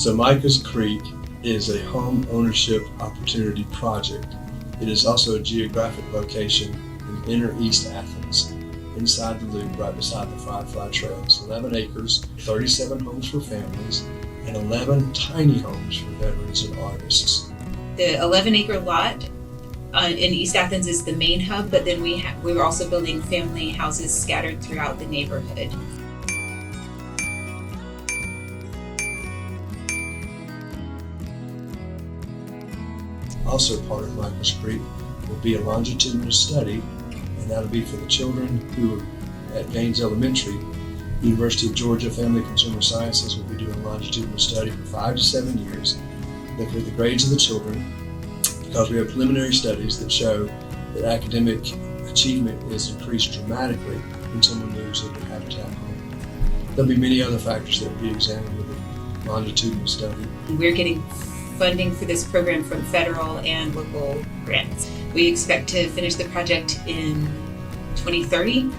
So Micah's Creek is a home ownership opportunity project. It is also a geographic location in inner East Athens, inside the loop right beside the Firefly Trail. It's 11 acres, 37 homes for families, and 11 tiny homes for veterans and artists. The 11-acre lot in East Athens is the main hub, but then we're also building family houses scattered throughout the neighborhood. Also part of Micah's Creek will be a longitudinal study, and that'll be for the children who are at Gaines Elementary. University of Georgia Family Consumer Sciences will be doing a longitudinal study for 5 to 7 years, looking at the grades of the children, because we have preliminary studies that show that academic achievement is increased dramatically when someone moves into a Habitat home. There'll be many other factors that will be examined with the longitudinal study. We're getting funding for this program from federal and local grants. We expect to finish the project in 2030.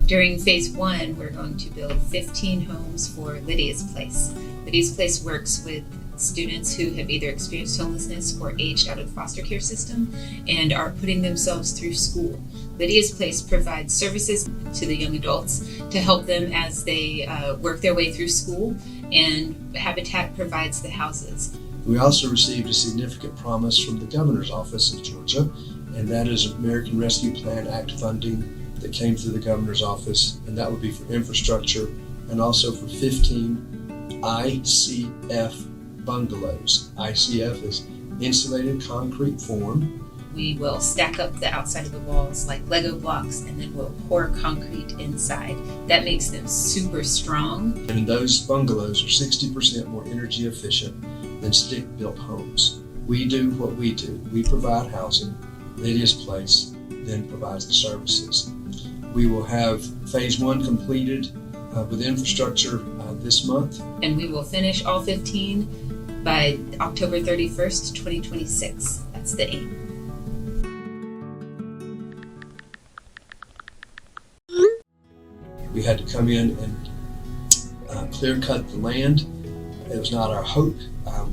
During phase 1, we're going to build 15 homes for Lydia's Place. Lydia's Place works with students who have either experienced homelessness or aged out of the foster care system and are putting themselves through school. Lydia's Place provides services to the young adults to help them as they work their way through school, and Habitat provides the houses. We also received a significant promise from the Governor's Office of Georgia, and that is American Rescue Plan Act funding that came through the Governor's Office, and that would be for infrastructure and also for 15 ICF bungalows. ICF is insulated concrete form. We will stack up the outside of the walls like Lego blocks, and then we'll pour concrete inside. That makes them super strong. And those bungalows are 60% more energy efficient than stick-built homes. We do what we do. We provide housing. Lydia's Place then provides the services. We will have phase 1 completed with infrastructure this month. And we will finish all 15 by October 31st, 2026. That's the aim. We had to come in and clear cut the land. It was not our hope.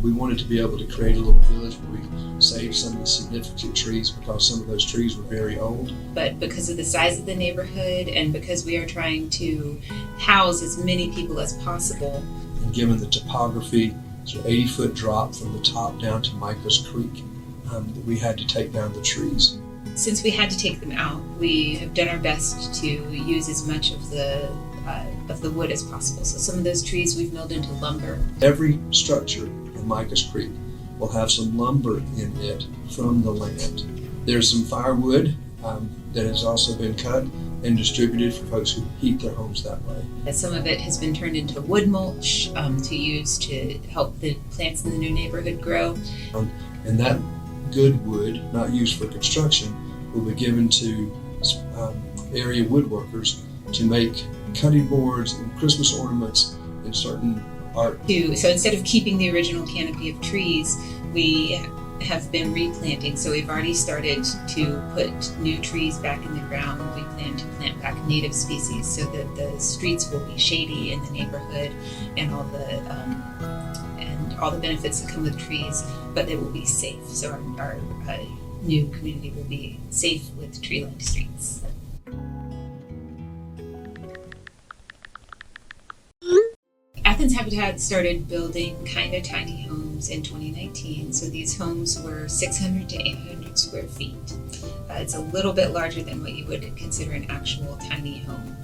We wanted to be able to create a little village where we saved some of the significant trees, because some of those trees were very old. But because of the size of the neighborhood and because we are trying to house as many people as possible. And given the topography, it's an 80-foot drop from the top down to Micah's Creek, that we had to take down the trees. Since we had to take them out, we have done our best to use as much of the wood as possible. So some of those trees we've milled into lumber. Every structure in Micah's Creek will have some lumber in it from the land. There's some firewood that has also been cut and distributed for folks who heat their homes that way. Some of it has been turned into wood mulch to use to help the plants in the new neighborhood grow. And that good wood, not used for construction, will be given to area woodworkers to make cutting boards and Christmas ornaments and certain art. So instead of keeping the original canopy of trees, we have been replanting. So we've already started to put new trees back in the ground. We plan to plant back native species so that the streets will be shady in the neighborhood and all the benefits that come with trees, but they will be safe. So our new community will be safe with tree-lined streets. Athens Habitat started building kind of tiny homes in 2019. So these homes were 600 to 800 square feet. It's a little bit larger than what you would consider an actual tiny home.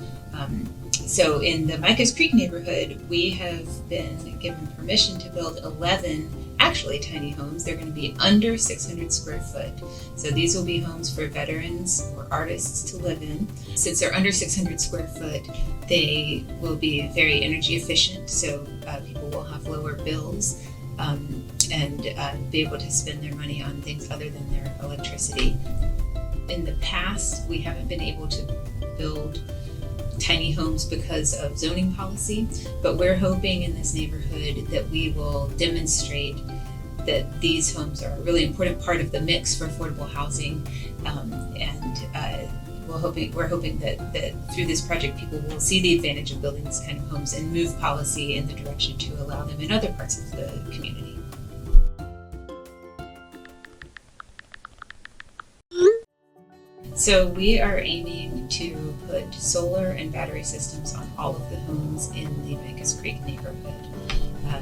So in the Micah's Creek neighborhood, we have been given permission to build 11 actually tiny homes. They're going to be under 600 square foot. So these will be homes for veterans or artists to live in. Since they're under 600 square foot, they will be very energy efficient, so people will have lower bills and be able to spend their money on things other than their electricity. In the past, we haven't been able to build tiny homes because of zoning policy, but we're hoping in this neighborhood that we will demonstrate that these homes are a really important part of the mix for affordable housing, we're hoping that through this project people will see the advantage of building this kind of homes and move policy in the direction to allow them in other parts of the community. So we are aiming to put solar and battery systems on all of the homes in the Micah Creek neighborhood.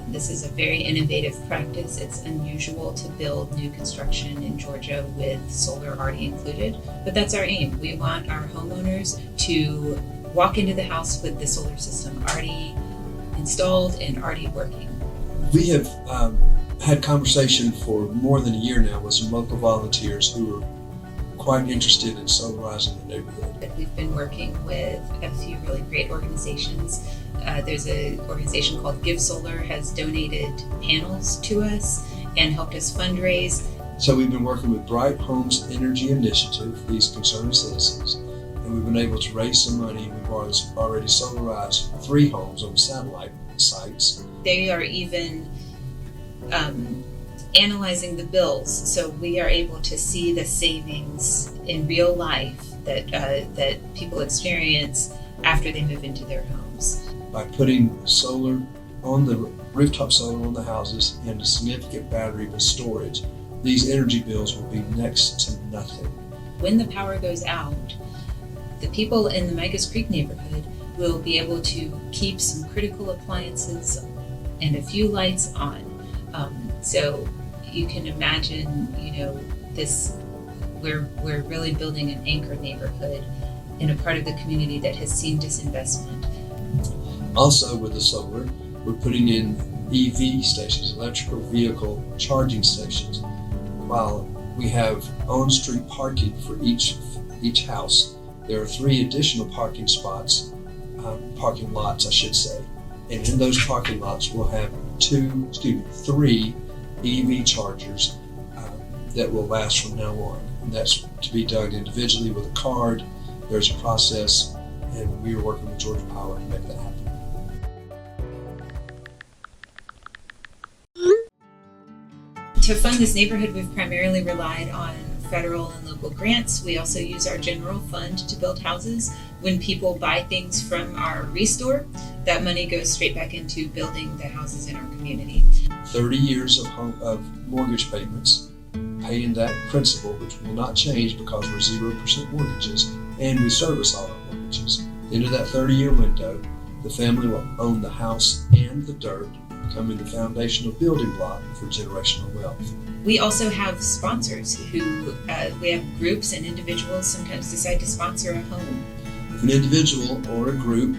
This is a very innovative practice. It's unusual to build new construction in Georgia with solar already included, but that's our aim. We want our homeowners to walk into the house with the solar system already installed and already working. We have had conversation for more than a year now with some local volunteers who are quite interested in solarizing the neighborhood. We've been working with a few really great organizations. There's an organization called Give Solar has donated panels to us and helped us fundraise. So we've been working with Bright Homes Energy Initiative, these concerned citizens, and we've been able to raise some money. We've already solarized 3 homes on satellite sites. They are even analyzing the bills, so we are able to see the savings in real life that people experience after they move into their homes. By putting solar on the rooftop solar on the houses and a significant battery with storage, these energy bills will be next to nothing. When the power goes out, the people in the Micah Creek neighborhood will be able to keep some critical appliances and a few lights on. So you can imagine, this. We're really building an anchor neighborhood in a part of the community that has seen disinvestment. Also, with the solar, we're putting in EV stations, electrical vehicle charging stations. While we have on-street parking for each house, there are 3 additional parking lots, I should say. And in those parking lots, we'll have 3 EV chargers that will last from now on. And that's to be done individually with a card. There's a process, and we are working with Georgia Power to make that happen. To fund this neighborhood, we've primarily relied on federal and local grants. We also use our general fund to build houses. When people buy things from our restore, that money goes straight back into building the houses in our community. 30 years of mortgage payments, paying that principal, which will not change because we're 0% mortgages, and we service all our mortgages. Into that 30-year window, the family will own the house and the dirt, becoming the foundational building block for generational wealth. We also have sponsors who, we have groups and individuals sometimes decide to sponsor a home. If an individual or a group,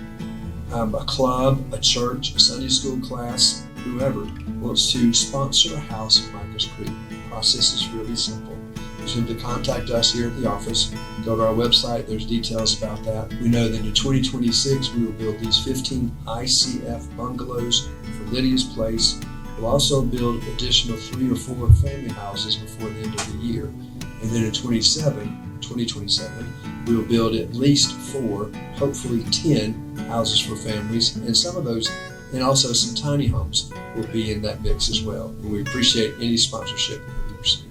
a club, a church, a Sunday school class, whoever wants to sponsor a house at Micah Creek, the process is really simple. You simply contact us here at the office, go to our website, there's details about that. We know that in 2026 we will build these 15 ICF bungalows for Lydia's place. We'll also build additional 3 or 4 family houses before the end of the year. And then in 2027, we will build at least 4, hopefully 10 houses for families, and some of those, and also some tiny homes will be in that mix as well. And we appreciate any sponsorship that we receive.